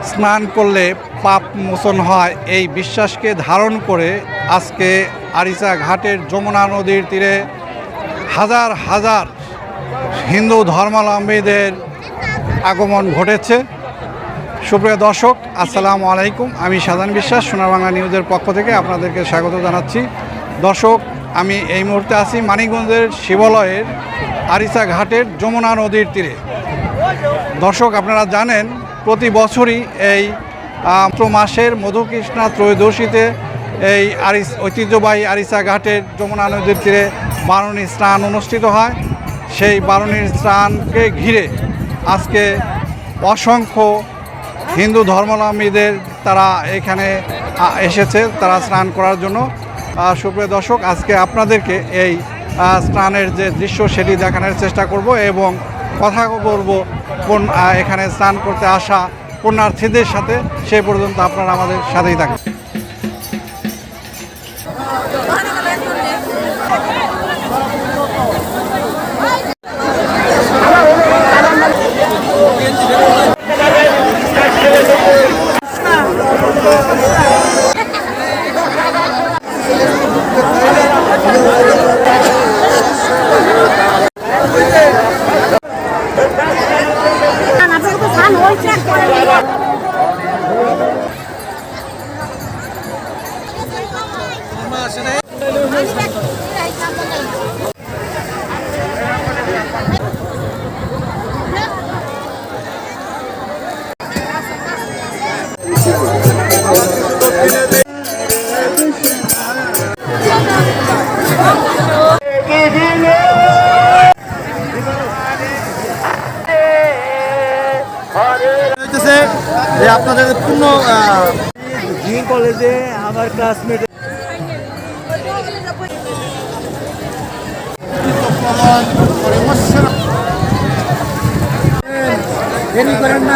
স্নান করলে পাপ মোচন হয় এই বিশ্বাসকে ধারণ করে আজকে আরিচা ঘাটের যমুনা নদীর তীরে হাজার হাজার হিন্দু ধর্মাবলম্বীদের আগমন ঘটেছে। সুপ্রিয় দর্শক, আসসালামু আলাইকুম। আমি শাহজাহান বিশ্বাস, সোনার বাংলা নিউজের পক্ষ থেকে আপনাদেরকে স্বাগত জানাচ্ছি। দর্শক, আমি এই মুহূর্তে আছি মানিকগঞ্জের শিবালয়ের আরিচা ঘাটের যমুনা নদীর তীরে। দর্শক, আপনারা জানেন প্রতি বছরই এই মাসের মধুকৃষ্ণা ত্রয়োদশীতে এই ঐতিহ্যবাহী আরিচা ঘাটের যমুনা নদীর তীরে বারুণী স্নান অনুষ্ঠিত হয়। সেই বারুণীর স্নানকে ঘিরে আজকে অসংখ্য হিন্দু ধর্মাবলম্বীদের তারা এখানে এসেছে তারা স্নান করার জন্য। সুপ্রিয় দর্শক, আজকে আপনাদেরকে এই স্নানের যে দৃশ্য সেটি দেখানোর চেষ্টা করব এবং কথা বলবো এখানে স্নান করতে আসা পুণ্যার্থীদের সাথে। সেই পর্যন্ত আপনারা আমাদের সাথেই থাকেন। আপনাদের পূর্ণ কলেজে আমার ক্লাসমেট করেন না।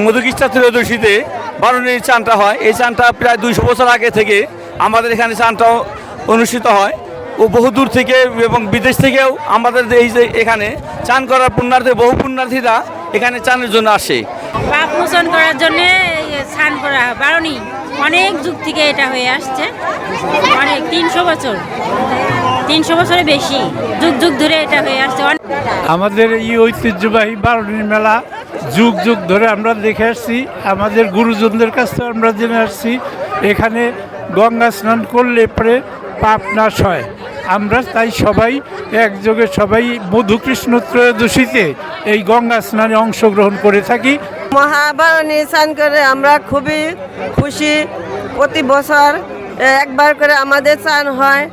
মধুকৃষ্ণা ত্রয়োদশীতে বারুণীর চানটা হয়। এই চানটা প্রায় 200 বছর আগে থেকে আমাদের এখানে চানটা অনুষ্ঠিত হয় ও বহু দূর থেকে এবং বিদেশ থেকেও আমাদের এই যে এখানে চান করার পুণ্যার্থী বহু পুণ্যার্থীরা এখানে চানের জন্য আসে। পাপ মোচন করার জন্য স্নান করা হয়। বারুণী অনেক যুগ থেকে এটা হয়ে আসছে, অনেক 300 বছরের বেশি যুগ যুগ ধরে এটা হয়ে আসছে। আমাদের এই ঐতিহ্যবাহী বারুণী মেলা যুগ যুগ ধরে আমরা দেখে আসছি। আমাদের গুরুজনদের কাছ থেকে আমরা জেনে আসছি এখানে গঙ্গা স্নান করলে পরে পাপ নাশ হয়। আমরা তাই সবাই একযোগে সবাই মধুকৃষ্ণ ত্রয়োদশীতে এই গঙ্গা স্নানে অংশগ্রহণ করে থাকি। মহাবারণী স্নান করে আমরা খুবই খুশি। প্রতি বছর একবার করে আমাদের স্নান হয়।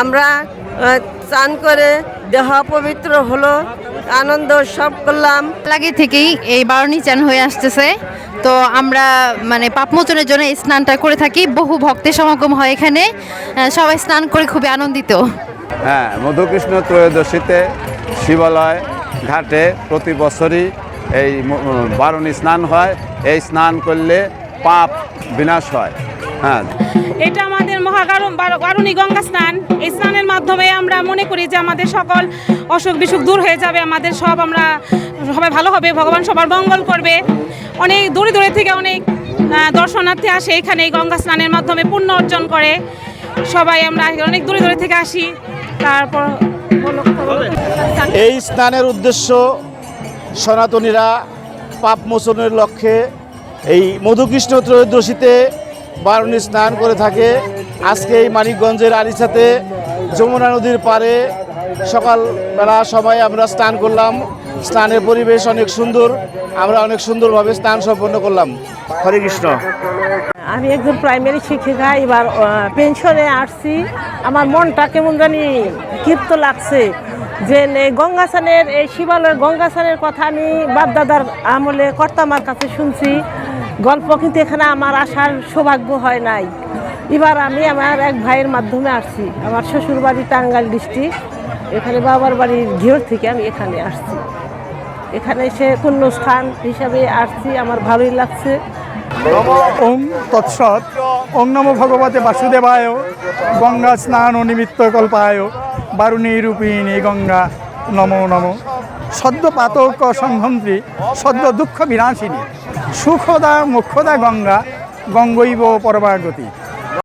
আমরা স্নান করে দেহ পবিত্র হলো, আনন্দ উৎসব করলাম। আগে থেকেই এই বারুণী চান হয়ে আসতেছে, তো আমরা মানে পাপমোচনের জন্য এই স্নানটা করে থাকি। বহু ভক্তের সমাগম হয় এখানে, সবাই স্নান করে খুবই আনন্দিত। হ্যাঁ, মধুকৃষ্ণ ত্রয়োদশীতে শিবালয় ঘাটে প্রতি বছরই এই বারুণী স্নান হয়। এই স্নান করলে পাপ বিনাশ হয়। হ্যাঁ, এটা আমাদের বারুণী গঙ্গা স্নান। এই স্নানের মাধ্যমে আমরা মনে করি যে আমাদের সকল অসুখ বিসুখ দূর হয়ে যাবে, আমাদের আমরা সবাই ভালো হবে, ভগবান সবার মঙ্গল করবে। অনেক দূরে দূরে থেকে অনেক দর্শনার্থী আসে এখানে এই গঙ্গা স্নানের মাধ্যমে পুণ্য অর্জন করে। সবাই আমরা অনেক দূরে দূরে থেকে আসি। তারপর এই স্নানের উদ্দেশ্য সনাতনীরা পাপ মোচনের লক্ষ্যে এই মধুকৃষ্ণ ত্রয়োদশীতে বারুণী স্নান করে থাকে। আজকে এই মানিকগঞ্জের আরিচাতে যমুনা নদীর পাড়ে সকালবেলা সময় আমরা স্নান করলাম, স্নানের পরিবেশ অনেক সুন্দর, আমরা অনেক সুন্দরভাবে স্নান সম্পন্ন করলাম। হরে কৃষ্ণ। আমি একজন প্রাইমারি শিক্ষিকা, এবার পেনশনে আসছি। আমার মনটা কেমন জানি ক্ষিপ্ত লাগছে যে গঙ্গাসানের এই শিবালয়ের গঙ্গাসানের কথা আমি বাপদাদার আমলে কর্তামার কাছে শুনছি গল্প, কিন্তু এখানে আমার আসার সৌভাগ্য হয় নাই। এবার আমি আমার এক ভাইয়ের মাধ্যমে আসছি। আমার শ্বশুর বাড়ি টাঙ্গাইল ডিস্ট্রিক্ট, এখানে বাবার বাড়ির ঘিওর থেকে আমি এখানে আসছি। এখানে এসে পুণ্যস্থান হিসাবে আসছি, আমার ভালোই লাগছে। ওম তৎসৎ। ওম নমো ভগবতে বাসুদেবায়। গঙ্গা স্নান ও নিমিত্ত কল্পায় বারুণী রূপিণী গঙ্গা নমো নমো। সদ্য পাতক সংহন্ত্রী সদ্য দুঃখ বিনাশিনী সুখদা মুখ্যদা গঙ্গা গঙ্গৈব পরমাগতি।